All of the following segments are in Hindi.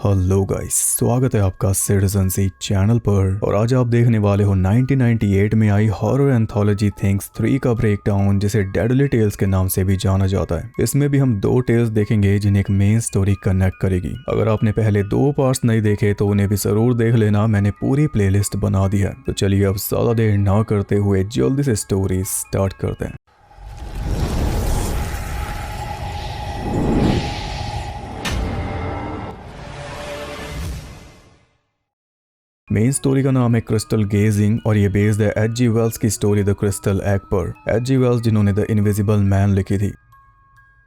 हेलो गाइस, स्वागत है आपका सिटीजन सी चैनल पर। और आज आप देखने वाले हो 1998 में आई हॉरर एंथोलॉजी थिंग्स 3 का ब्रेकडाउन, जिसे डेडली टेल्स के नाम से भी जाना जाता है। इसमें भी हम 2 टेल्स देखेंगे जिन्हें एक मेन स्टोरी कनेक्ट करेगी। अगर आपने पहले 2 पार्ट्स नहीं देखे तो उन्हें भी जरूर देख लेना, मैंने पूरी प्लेलिस्ट बना दी है। तो चलिए अब ज्यादा देर ना करते हुए जल्दी से स्टोरी स्टार्ट करते हैं। मेन स्टोरी का नाम है क्रिस्टल गेजिंग और ये बेस्ड है एच.जी. वेल्स की स्टोरी द क्रिस्टल एग पर। एच.जी. वेल्स जिन्होंने द इनविजिबल मैन लिखी थी।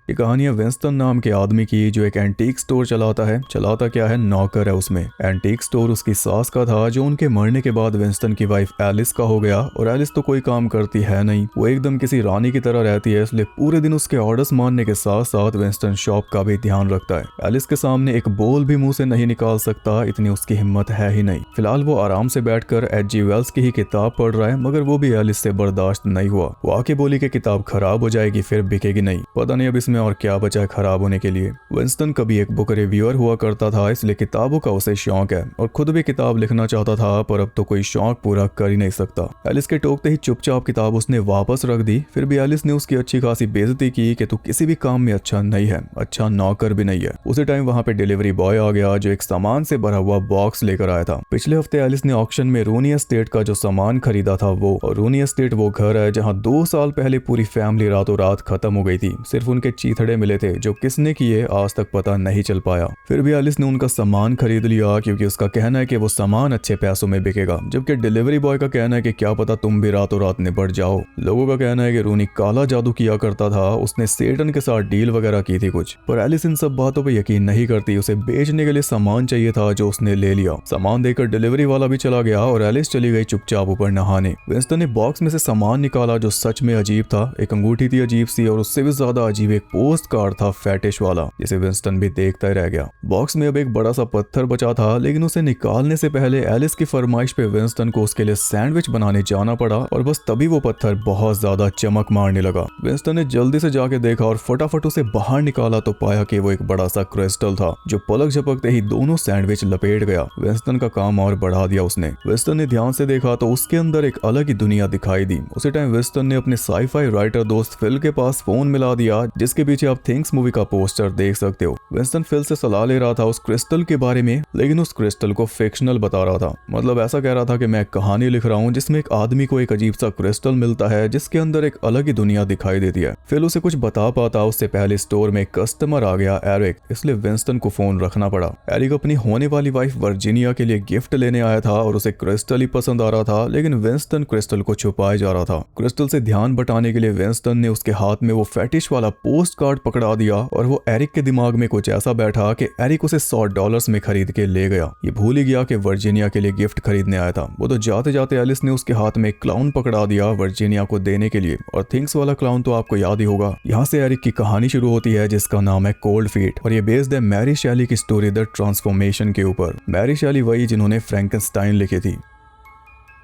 ये कहानी है विंस्टन नाम के आदमी की जो एक एंटीक स्टोर चलाता है। चलाता क्या है, नौकर है उसमें। एंटीक स्टोर उसकी सास का था जो उनके मरने के बाद विंस्टन की वाइफ एलिस का हो गया। और एलिस तो कोई काम करती है नहीं, वो एकदम किसी रानी की तरह रहती है, इसलिए पूरे दिन उसके ऑर्डर्स मानने के साथ साथ विंस्टन शॉप का भी ध्यान रखता है। एलिस के सामने एक बोल भी मुंह से नहीं निकाल सकता, इतनी उसकी हिम्मत है ही नहीं। फिलहाल वो आराम से बैठकर एच.जी. वेल्स की ही किताब पढ़ रहा है, मगर वो भी एलिस से बर्दाश्त नहीं हुआ। वो आके बोली कि किताब खराब हो जाएगी, फिर बिकेगी नहीं। पता नहीं अब इसमें और क्या बचा है खराब होने के लिए। विंस्टन कभी एक बुक रिव्यूअर हुआ करता था, इसलिए किताबों का उसे शौक है और खुद भी किताब लिखना चाहता था, पर अब तो कोई शौक पूरा कर ही नहीं सकता। एलिस के टोकते ही चुपचाप किताब उसने वापस रख दी। फिर भी एलिस ने उसकी अच्छी खासी बेइज्जती की कि तू किसी भी काम में अच्छा नहीं है, अच्छा नौकर भी नहीं है। उसी टाइम वहां पे डिलीवरी बॉय आ गया जो एक सामान से भरा हुआ बॉक्स लेकर आया था। पिछले हफ्ते एलिस ने ऑक्शन में रूनी एस्टेट का जो सामान खरीदा था वो, और रूनी एस्टेट वो घर है जहाँ 2 साल पहले पूरी फैमिली रातों रात खत्म हो गई थी। सिर्फ उनके चीथड़े मिले थे जो किसने किए आज तक पता नहीं चल पाया। फिर भी एलिस ने उनका सामान खरीद लिया क्योंकि उसका कहना है कि वो सामान अच्छे पैसों में बिकेगा, जबकि डिलीवरी बॉय का कहना है कि क्या पता तुम भी रातों रात निपट जाओ। लोगों का कहना है कि रूनी काला जादू किया करता था, उसने सेटन के साथ डील वगैरह की थी कुछ। पर एलिस इन सब बातों पर यकीन नहीं करती। उसे बेचने के लिए सामान चाहिए था जो उसने ले लिया। सामान देकर डिलीवरी वाला भी चला गया और एलिस चली गई चुपचाप ऊपर नहाने। विंस्टन ने बॉक्स में से सामान निकाला जो सच में अजीब था। एक अंगूठी थी अजीब सी, और उससे भी ज्यादा अजीब एक पोस्ट कार्ड था फैटिश वाला, जिसे विंस्टन भी देखता ही रह गया। बॉक्स में अब एक बड़ा सा पत्थर बचा था, लेकिन उसे निकालने से पहले एलिस की फरमाइश पे विंस्टन को उसके लिए सैंडविच बनाने जाना पड़ा, और बस तभी वो पत्थर बहुत ज्यादा चमक मारने लगा। विंस्टन ने जल्दी से जाके देखा और फटाफट उसे बाहर निकाला तो पाया कि वो एक बड़ा सा क्रिस्टल था जो पलक झपकते ही दोनों सैंडविच लपेट गया। विंस्टन का काम और बढ़ा दिया उसने। विंस्टन ने ध्यान से देखा तो उसके अंदर एक अलग ही दुनिया दिखाई दी। उसी टाइम विंस्टन ने अपने साई-फाई राइटर दोस्त फिल के पास फोन मिला दिया, जिसके पीछे आप थिंग्स मूवी का पोस्टर देख सकते हो। विंस्टन फिल से सलाह ले रहा था उस क्रिस्टल के बारे में, लेकिन उस क्रिस्टल को फिक्शनल बता रहा था। मतलब ऐसा कह रहा था कि मैं कहानी लिख रहा हूँ जिसमें एक आदमी को एक अजीब सा क्रिस्टल मिलता है जिसके अंदर एक अलग ही दुनिया दिखाई देती है। फिल उसे कुछ बता पाता उससे पहले स्टोर में एक कस्टमर आ गया, एरिक, इसलिए विंस्टन को फोन रखना पड़ा। एरिक अपनी होने वाली वाइफ वर्जीनिया के लिए गिफ्ट लेने आया था और उसे क्रिस्टल ही पसंद आ रहा था, लेकिन विंस्टन क्रिस्टल को छुपाए जा रहा था। क्रिस्टल से ध्यान बटाने के लिए विंस्टन ने उसके हाथ में वो फैटिश वाला पोस्ट कार्ड पकड़ा दिया, और वो एरिक के दिमाग में कुछ ऐसा बैठा कि एरिक उसे $100 में खरीद के ले गया। ये भूल ही गया कि वर्जीनिया के लिए गिफ्ट खरीदने आया था। वो तो जाते जाते एलिस ने उसके हाथ में एक क्लाउन पकड़ा दिया वर्जीनिया को देने के लिए, और थिंग्स वाला क्लाउन तो आपको याद ही होगा। यहाँ से एरिक की कहानी शुरू होती है जिसका नाम है कोल्ड फीट, और ये बेस्ड है मैरी शैली की स्टोरी द ट्रांसफॉर्मेशन के ऊपर। मैरी शैली वही जिन्होंने फ्रैंकेनस्टाइन लिखी थी।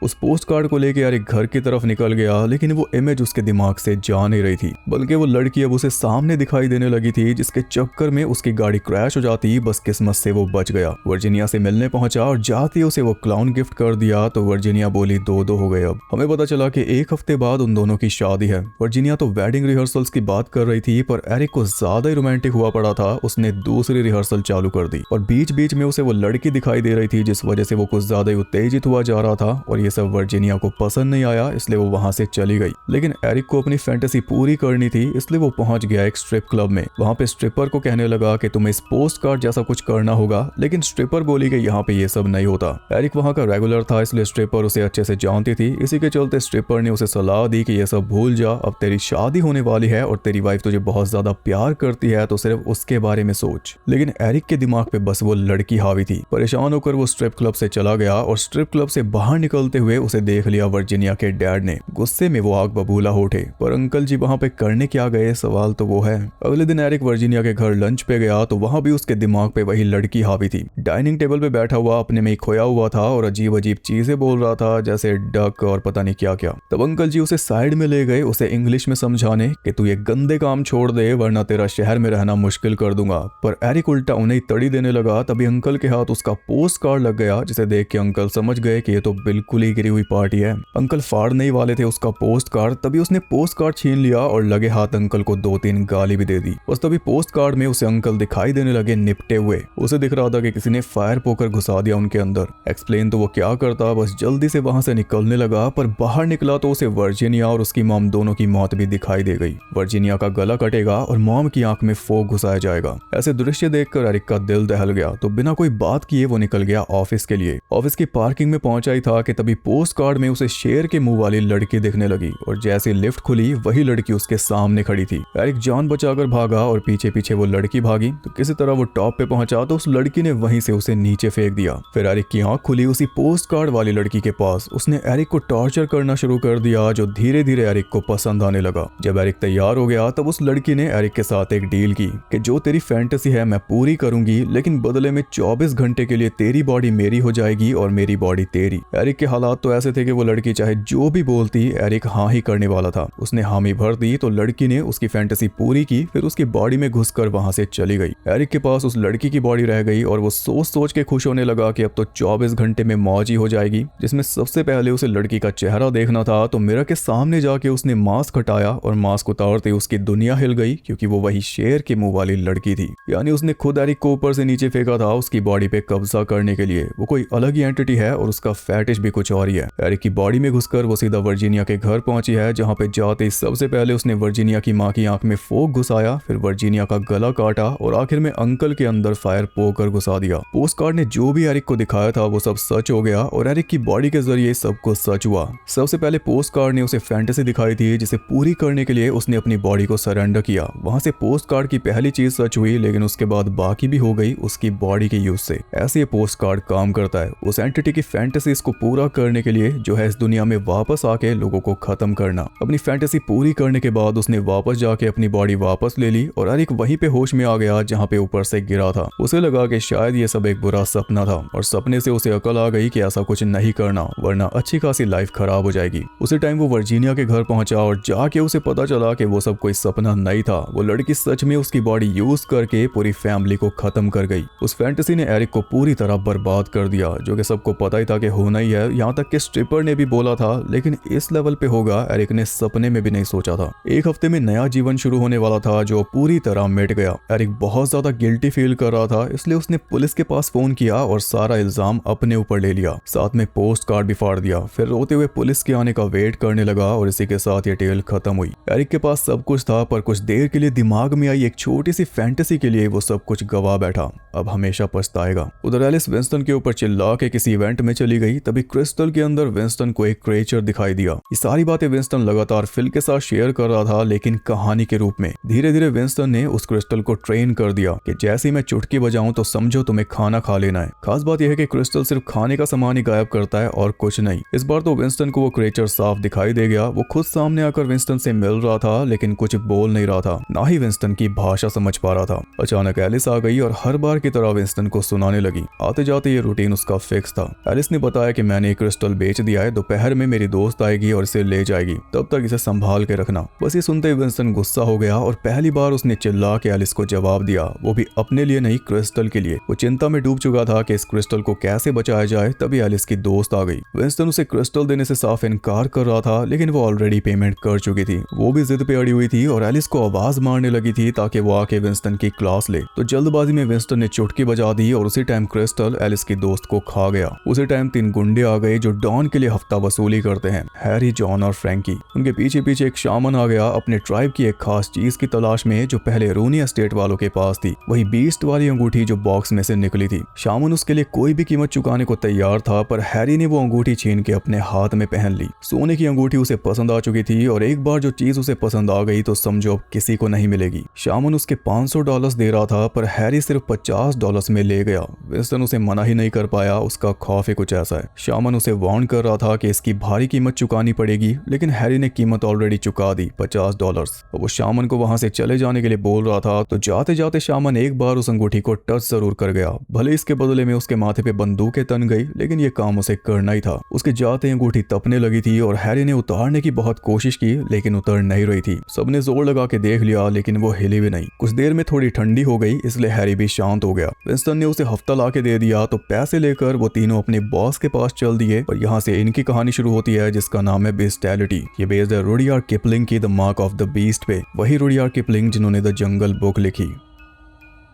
उस पोस्ट कार्ड को लेके एरिक घर की तरफ निकल गया, लेकिन वो इमेज उसके दिमाग से जा नहीं रही थी, बल्कि वो लड़की अब उसे सामने दिखाई देने लगी थी, जिसके चक्कर में उसकी गाड़ी क्रैश हो जाती। बस किस्मत से वो बच गया। वर्जीनिया से मिलने पहुंचा और जाते ही उसे वो क्लाउन गिफ्ट कर दिया, तो वर्जीनिया बोली 2-2 हो गए। अब हमें पता चला कि 1 हफ्ते बाद उन दोनों की शादी है। वर्जीनिया तो वेडिंग रिहर्सल्स की बात कर रही थी, पर एरिक को ज्यादा ही रोमांटिक हुआ पड़ा था। उसने दूसरी रिहर्सल चालू कर दी, और बीच बीच में उसे वो लड़की दिखाई दे रही थी, जिस वजह से वो कुछ ज्यादा ही उत्तेजित हुआ जा रहा था, और ये सब वर्जीनिया को पसंद नहीं आया, इसलिए वो वहां से चली गई। लेकिन एरिक को अपनी फैंटेसी पूरी करनी थी, इसलिए वो पहुंच गया एक स्ट्रिप क्लब में। वहां पे स्ट्रिपर को कहने लगा कि तुम्हें इस पोस्ट कार्ड जैसा कुछ करना होगा, लेकिन स्ट्रिपर बोली कि यहाँ पे ये सब नहीं होता। एरिक वहां का रेगुलर था, इसलिए स्ट्रिपर उसे अच्छे से जानती थी। इसी के चलते स्ट्रिपर ने उसे सलाह दी कि ये सब भूल जा, अब तेरी शादी होने वाली है और तेरी वाइफ तुझे बहुत ज्यादा प्यार करती है, तो सिर्फ उसके बारे में सोच। लेकिन एरिक के दिमाग पे बस वो लड़की हावी थी। परेशान होकर वो स्ट्रिप क्लब से चला गया, और स्ट्रिप क्लब से बाहर निकलते हुए उसे देख लिया वर्जीनिया के डैड ने। गुस्से में वो आग बबूला हो उठे, पर अंकल जी वहाँ पे करने क्या गए, सवाल तो वो है। अगले दिन एरिक वर्जीनिया के घर लंच पे गया तो वहाँ भी उसके दिमाग पे वही लड़की हावी थी। डाइनिंग टेबल पे बैठा हुआ अपने में ही खोया हुआ था और अजीब अजीब चीजें बोल रहा था, जैसे डक और पता नहीं क्या क्या। तब अंकल जी उसे साइड में ले गए, उसे इंग्लिश में समझाने कि तू ये गंदे काम छोड़ दे वरना तेरा शहर में रहना मुश्किल कर दूंगा। पर एरिक उल्टा उन्हें तड़ी देने लगा। तभी अंकल के हाथ उसका पोस्ट कार्ड लग गया, जिसे देख के अंकल समझ गए कि ये तो बिल्कुल ही गिरी हुई पार्टी है। अंकल फाड़ने ही वाले थे उसका पोस्ट कार्ड, तभी उसने पोस्ट कार्ड छीन लिया और लगे हाथ अंकल को 2-3 गाली भी दे दी। बस तभी पोस्ट कार्ड में उसे अंकल दिखाई देने लगे निपटे हुए। उसे दिख रहा था कि किसी ने फायर पोकर घुसा दिया उनके अंदर। एक्सप्लेन तो वो क्या करता, बस जल्दी से वहां से निकलने लगा, पर बाहर निकला तो उसे वर्जीनिया और उसकी मॉम दोनों की मौत भी दिखाई दे गई। वर्जीनिया का गला कटेगा और मॉम की आंख में फोक घुसाया जाएगा। ऐसे दृश्य देखकर एरिक का दिल दहल गया, तो बिना कोई बात किए वो निकल गया ऑफिस के लिए। ऑफिस की पार्किंग में पहुंचा ही था कि तभी पोस्ट कार्ड में उसे शेर के मुंह वाली लड़की दिखने लगी और जैसे लिफ्ट खुली वही लड़की उसके सामने खड़ी थी। एरिक जान बचाकर भागा और पीछे पीछे वो लड़की भागी, तो किसी तरह वो टॉप पे पहुंचा तो उस लड़की ने वहीं से उसे नीचे फेंक दिया। फिर एरिक की आंख खुली उसी पोस्ट कार्ड वाली लड़की के पास। उसने एरिक को टॉर्चर करना शुरू कर दिया, जो धीरे धीरे एरिक को पसंद आने लगा। जब एरिक तैयार हो गया तब उस लड़की ने एरिक के साथ एक डील की कि जो तेरी फैंटेसी है मैं पूरी करूंगी, लेकिन बदले में 24 घंटे के लिए तेरी बॉडी मेरी हो जाएगी और मेरी बॉडी तेरी। एरिक के हालात तो ऐसे थे कि वो लड़की चाहे जो भी बोलती एरिक हाँ ही करने वाला था। उसने हामी भर दी तो लड़की ने उसकी फैंटेसी पूरी की, फिर उसकी बॉडी में घुसकर वहां से चली गई। एरिक के पास उस लड़की की बॉडी रह गई और वो सोच सोच के खुश होने लगा कि अब तो 24 घंटे में मौज ही हो जाएगी। जिसमें सबसे पहले उसे लड़की का चेहरा देखना था, तो मिरर के सामने जाके उसने मास्क हटाया और मास्क उतारते उसकी दुनिया हिल गई, क्योंकि वो वही शेर के मुंह वाली लड़की थी। यानी उसने खुद एरिक को ऊपर से नीचे फेंका था उसकी बॉडी पे कब्जा करने के लिए। वो कोई अलग ही एंटिटी है और उसका फैटिश भी कुछ और ही है। एरिक की बॉडी में घुसकर वो सीधा वर्जीनिया के घर पहुंची है, जहां पे जाते ही सबसे पहले उसने वर्जीनिया की मां की आंख में फोक घुसाया, फिर वर्जीनिया का गला काटा और आखिर में अंकल के अंदर फायर पोकर घुसा दिया। पोस्ट कार्ड ने जो भी एरिक को दिखाया था वो सब सच हो गया और एरिक की बॉडी के जरिए सब कुछ सच हुआ। सबसे पहले पोस्ट कार्ड ने उसे फैंटेसी दिखाई थी, जिसे पूरी करने के लिए उसने अपनी बॉडी को सरेंडर किया। वहां से पोस्ट कार्ड की पहली चीज सच हुई, लेकिन उसके बाद बाकी भी हो गई उसकी बॉडी के यूज से। ऐसे ये पोस्ट कार्ड काम करता है, उस एंटिटी की फैंटेसीज को पूरा करने के लिए, जो है इस दुनिया में वापस आके लोगों को खत्म करना। अपनी फैंटेसी पूरी करने के बाद उसने वापस जाके अपनी बॉडी वापस ले ली और एरिक वहीं पे होश में आ गया जहाँ पे ऊपर से गिरा था। उसे लगा कि शायद ये सब एक बुरा सपना था और सपने से उसे अकल आ गई कि ऐसा कुछ नहीं करना वरना अच्छी खासी लाइफ खराब हो जाएगी। उसी टाइम वो वर्जीनिया के घर पहुंचा और जाके उसे पता चला कि वो सब कोई सपना नहीं था। वो लड़की सच में उसकी बॉडी यूज करके पूरी फैमिली को खत्म कर गई। उस फैंटेसी ने एरिक को पूरी तरह बर्बाद कर दिया, जो कि सबको पता ही था कि होना ही है। यहाँ तक कि स्ट्रिपर ने भी बोला था, लेकिन इस लेवल पे होगा एरिक ने सपने में भी नहीं सोचा था। एक हफ्ते में नया जीवन शुरू होने वाला था जो पूरी तरह मिट गया। एरिक बहुत ज्यादा गिल्टी फील कर रहा था, इसलिए उसने पुलिस के पास फोन किया और सारा इल्जाम अपने ऊपर ले लिया, साथ में पोस्ट कार्ड भी फाड़ दिया। फिर रोते हुए पुलिस के आने का वेट करने लगा और इसी के साथ ये टेल खत्म हुई। एरिक के पास सब कुछ था, पर कुछ देर के लिए दिमाग में आई एक छोटी सी फैंटेसी के लिए वो सब कुछ गवा बैठा। अब हमेशा पछताएगा। उधर एलिस विंस्टन के ऊपर चिल्ला के किसी इवेंट में चली गई, तभी क्रिस्टल के अंदर विंस्टन को एक क्रिएचर दिखाई दिया। ये सारी बातें विंस्टन लगातार फिल के साथ शेयर कर रहा था, लेकिन कहानी के रूप में। धीरे धीरे विंस्टन ने उस क्रिस्टल को ट्रेन कर दिया कि जैसे ही मैं चुटकी बजाऊं तो समझो तुम्हें खाना खा लेना है। खास बात यह है कि क्रिस्टल सिर्फ खाने का सामान ही गायब करता है और कुछ नहीं। इस बार तो विंस्टन को वो क्रिएचर साफ दिखाई दे गया। वो खुद सामने आकर विंस्टन से मिल रहा था, लेकिन कुछ बोल नहीं रहा था, ना ही विंस्टन की भाषा समझ पा रहा था। अचानक एलिस आ गई और हर बार की तरह विंस्टन को सुनाने लगी। आते जाते ये रूटीन उसका फिक्स था। एलिस ने बताया कि मैंने एक क्रिस्टल बेच दिया है, दोपहर में मेरी दोस्त आएगी और इसे ले जाएगी, तब तक इसे संभाल के रखना। बस ये सुनते ही विंस्टन गुस्सा हो गया और पहली बार उसने चिल्ला के एलिस को जवाब दिया, वो भी अपने लिए नहीं क्रिस्टल के लिए। वो चिंता में डूब चुका था कि इस क्रिस्टल को कैसे बचाया जाए। तभी एलिस की दोस्त आ गई। विंस्टन उसे क्रिस्टल देने से साफ इनकार कर रहा था, लेकिन वो ऑलरेडी पेमेंट कर चुकी थी। वो भी जिद पे अड़ी हुई थी और एलिस को आवाज मारने लगी थी ताकि वो आके विंस्टन की क्लास ले। तो जल्दबाजी में विंस्टन ने चुटकी बजा दी और उसी टाइम क्रिस्टल एलिस की दोस्त को खा गया। उसी टाइम 3 गुंडे आ गए जो डॉन के लिए हफ्ता वसूली करते हैं, हैरी, जॉन और फ्रैंकी। उनके पीछे पीछे एक शामन आ गया अपने ट्राइब की एक खास चीज की तलाश में, जो पहले रूनी एस्टेट वालों के पास थी, वही बीस्ट वाली अंगूठी जो बॉक्स में से निकली थी। शामन उसके लिए कोई भी कीमत चुकाने को तैयार था, पर हैरी ने वो अंगूठी छीन के अपने हाथ में पहन ली। सोने की अंगूठी उसे पसंद आ चुकी थी और एक बार जो चीज उसे पसंद आ गई तो समझो अब किसी को नहीं मिलेगी। शामन उसके $500 दे रहा था, पर हैरी सिर्फ $50 में ले गया। विंस्टन उसे मना ही नहीं कर पाया, उसका खौफ ही कुछ ऐसा है। शामन उसे उसे वार्न कर रहा था कि इसकी भारी कीमत चुकानी पड़ेगी, लेकिन हैरी ने कीमत ऑलरेडी चुका दी, $50। और वो शामन को वहां से चले जाने के लिए बोल रहा था, तो जाते जाते शामन एक बार उस अंगूठी को टच जरूर कर गया। भले इसके बदले में उसके माथे पे बंदूकें तन गई, लेकिन ये काम उसे करना ही था। उसके जाते अंगूठी तपने लगी थी और हैरी ने उतारने की बहुत कोशिश की, लेकिन उतर नहीं रही थी। सबने जोर लगा के देख लिया, लेकिन वो हिली भी नहीं। कुछ देर में थोड़ी ठंडी हो गई, इसलिए हैरी भी शांत हो गया। विंस्टन ने उसे हफ्ता ला के दे दिया, तो पैसे लेकर वो तीनों अपने बॉस के पास चल दिए। और यहाँ से इनकी कहानी शुरू होती है, जिसका नाम है बेस्टैलिटी। ये बेस्ड है रुडयार्ड किपलिंग की the mark of the beast पे। वही रुडयार्ड किपलिंग जिन्होंने द जंगल बुक लिखी।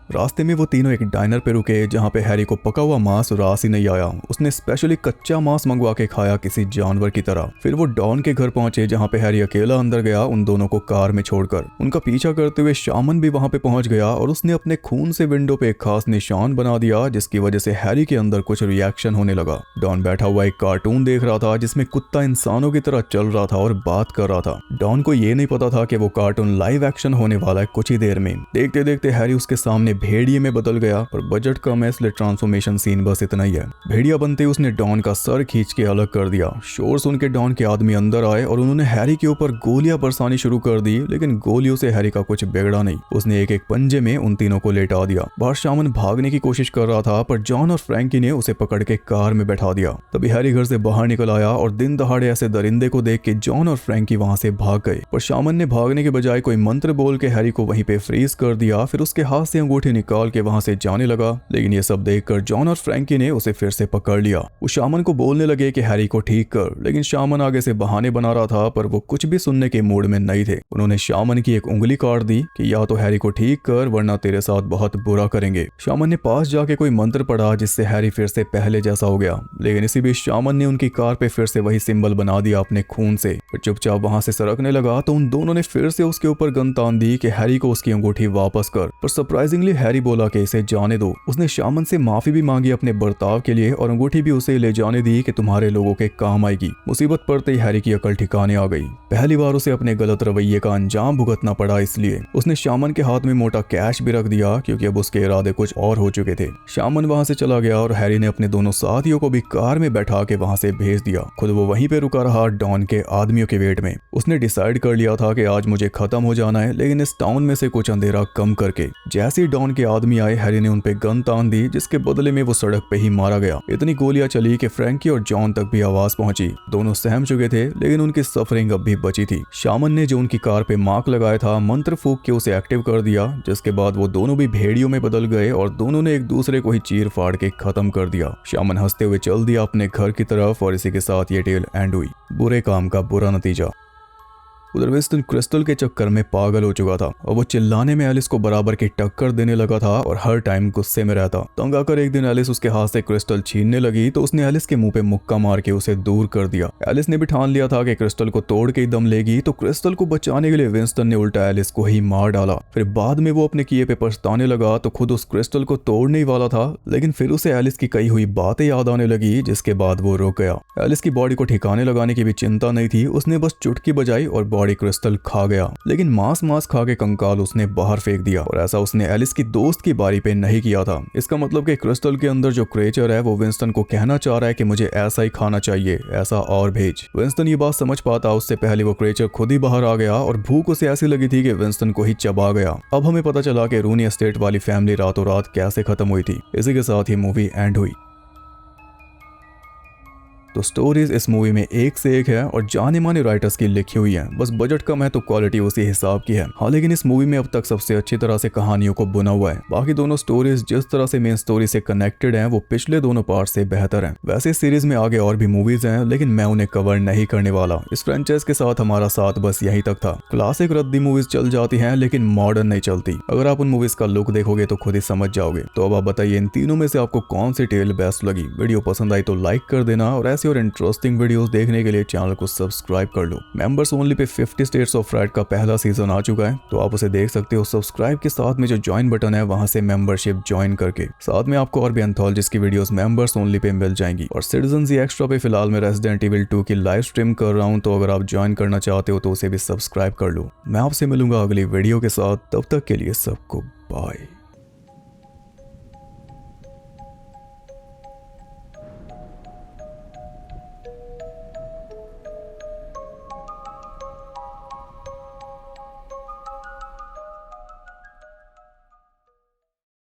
रास्ते में वो तीनों एक डाइनर पे रुके, जहाँ पे हैरी को पका हुआ मांस रास ही नहीं आया। उसने स्पेशली कच्चा मांस मंगवा के खाया किसी जानवर की तरह। फिर वो डॉन के घर पहुंचे, जहाँ पे हैरी अकेला अंदर गया, उन दोनों को कार में छोड़कर। उनका पीछा करते हुए शामन भी वहां पे पहुंच गया और उसने अपने खून से विंडो पे एक खास निशान बना दिया, जिसकी वजह से हैरी के अंदर कुछ रिएक्शन होने लगा। डॉन बैठा हुआ एक कार्टून देख रहा था, जिसमें कुत्ता इंसानों की तरह चल रहा था और बात कर रहा था। डॉन को ये नहीं पता था कि वो कार्टून लाइव एक्शन होने वाला है कुछ ही देर में। देखते देखते हैरी उसके सामने भेड़िए में बदल गया, और बजट कम है इसलिए ट्रांसफॉर्मेशन सीन बस इतना ही है। भेड़िया बनते ही उसने डॉन का सर खींच के अलग कर दिया। शोर सुन के डॉन के आदमी अंदर आए और उन्होंने हैरी के ऊपर गोलियां बरसानी शुरू कर दी, लेकिन गोलियों से हैरी का कुछ बिगड़ा नहीं। उसने एक एक पंजे में उन तीनों को लेटा दिया। बाहर शामन भागने की कोशिश कर रहा था, पर जॉन और फ्रैंकी ने उसे पकड़ के कार में बैठा दिया। तभी हैरी घर से बाहर निकल आया और दिन दहाड़े ऐसे दरिंदे को देख के जॉन और फ्रैंकी वहां से भाग गए। पर शामन ने भागने के बजाय कोई मंत्र बोल के हैरी को वहीं पे फ्रीज कर दिया। फिर उसके हाथ से अंगूठी निकाल के वहां से जाने लगा, लेकिन ये सब देखकर जॉन और फ्रैंकी ने उसे फिर से पकड़ लिया। वो शामन को बोलने लगे कि हैरी को ठीक कर, लेकिन शामन आगे से बहाने बना रहा था, पर वो कुछ भी सुनने के मूड में नहीं थे। उन्होंने शामन की एक उंगली काट दी कि या तो हैरी को ठीक कर, वरना तेरे साथ बहुत बुरा करेंगे। शामन ने पास जाके कोई मंत्र पढ़ा, जिससे हैरी फिर से पहले जैसा हो गया, लेकिन इसी बीच शामन ने उनकी कार पे फिर से वही सिंबल बना दिया अपने खून से। और चुपचाप वहां से सरकने लगा, तो उन दोनों ने फिर से उसके ऊपर गन तान दी कि हैरी को उसकी अंगूठी वापस कर। पर सरप्राइजिंगली हैरी बोला कि इसे जाने दो। उसने शामन से माफी भी मांगी अपने बर्ताव के लिए, और अंगूठी भी उसे ले जाने दी कि तुम्हारे लोगों के काम आएगी। मुसीबत पड़ते ही हैरी की अकल ठिकाने आ गई। पहली बार उसे अपने गलत रवैये का अंजाम भुगतना पड़ा, इसलिए उसने शामन के हाथ में मोटा कैश भी रख दिया, क्योंकि अब उसके इरादे कुछ और हो चुके थे। शामन वहां से चला गया और हैरी ने अपने दोनों साथियों को भी कार में बैठा के वहां से भेज दिया। खुद वो वहीं पे रुका रहा डॉन के आदमियों के वेट में। उसने डिसाइड कर लिया था कि आज मुझे खत्म हो जाना है, लेकिन इस टाउन में से कुछ अंधेरा कम करके। जैसे ही डॉन के आदमी आए, हैरी ने उन पे गन तान दी, जिसके बदले में वो सड़क पे ही मारा गया। इतनी गोलियां चली कि फ्रैंकी और जॉन तक भी आवाज पहुंची। दोनों सहम चुके थे, लेकिन उनकी सफरिंग अब भी बची थी। शामन ने जो उनकी कार पे मार्क लगाया था, मंत्र फूंक के उसे एक्टिव कर दिया, जिसके बाद वो दोनों भी भेड़ियों में बदल गए और दोनों ने एक दूसरे को ही चीर फाड़ के खत्म कर दिया। शामन हंसते हुए चल दिया अपने घर की तरफ, और इसी के साथ ये टेल एंड हुई। बुरे काम का बुरा नतीजा। उधर विंस्टन क्रिस्टल के चक्कर में पागल हो चुका था, और वो चिल्लाने में एलिस को बराबर की टक्कर देने लगा था और हर टाइम गुस्से में रहता। तंग आकर एक दिन एलिस उसके हाथ से क्रिस्टल छीनने लगी, तो उसने एलिस के मुंह पे मुक्का मार के उसे दूर कर दिया। एलिस ने भी ठान लिया था कि क्रिस्टल को तोड़ के ही दम लेगी, तो क्रिस्टल को बचाने के लिए विंस्टन ने उल्टा एलिस को ही मार डाला। फिर बाद में वो अपने किए पे पछताने लगा, तो खुद उस क्रिस्टल को तोड़ने ही वाला था, लेकिन फिर उसे एलिस की कही हुई बातें याद आने लगी, जिसके बाद वो रुक गया। एलिस की बॉडी को ठिकाने लगाने की भी चिंता नहीं थी। उसने बस चुटकी बजाई और बॉडी क्रिस्टल खा गया, लेकिन मांस खा के कंकाल उसने बाहर फेंक दिया। और ऐसा उसने एलिस की दोस्त की बारी पे नहीं किया था। इसका मतलब कि क्रिस्टल के अंदर जो क्रिएचर है, वो विंस्टन को कहना चाह रहा है कि मुझे ऐसा ही खाना चाहिए, ऐसा और भेज। विंस्टन ये बात समझ पाता उससे पहले वो क्रिएचर खुद ही बाहर आ गया, और भूख उसे ऐसी लगी थी कि विंस्टन को ही चबा गया। अब हमें पता चला कि रूनी एस्टेट वाली फैमिली रातों रात कैसे खत्म हुई थी। इसी के साथ ही मूवी एंड हुई। तो स्टोरीज इस मूवी में एक से एक है और जाने माने राइटर्स की लिखी हुई है। बस बजट कम है तो क्वालिटी उसी हिसाब की है। हाँ, लेकिन इस मूवी में अब तक सबसे अच्छी तरह से कहानियों को बुना हुआ है। बाकी दोनों स्टोरीज जिस तरह से मेन स्टोरी से कनेक्टेड हैं, वो पिछले दोनों पार्ट से बेहतर हैं। वैसे सीरीज में आगे और भी मूवीज हैं, लेकिन मैं उन्हें कवर नहीं करने वाला। इस फ्रेंचाइज के साथ हमारा साथ बस यहीं तक था। क्लासिक रद्दी मूवीज चल जाती हैं, लेकिन मॉडर्न नहीं चलती। अगर आप उन मूवीज का लुक देखोगे तो खुद ही समझ जाओगे। तो अब आप बताइए, इन तीनों में से आपको कौन सी टेल बेस्ट लगी? वीडियो पसंद आई तो लाइक कर देना, और ऐसे और इंटरेस्टिंग वीडियोस देखने के लिए चैनल को सब्सक्राइब कर लो। Members only pay 50 states of right का पहला सीजन आ चुका है, तो आप उसे देख सकते हो। सब्सक्राइब के साथ में जो ज्वाइन बटन है, वहां से मेंबरशिप ज्वाइन करके। साथ में आपको और भी एंथोलॉजीज की वीडियोस मेंबर्स ओनली पे मिल जाएंगी। और सिटीजन एक्स्ट्रा पे फिलहाल मैं रेजिडेंट इविल 2 की लाइव स्ट्रीम कर रहा हूं, तो अगर आप ज्वाइन करना चाहते हो तो उसे भी सब्सक्राइब कर लो। मैं आपसे मिलूंगा अगली वीडियो के साथ, तब तक के लिए सबको बाय।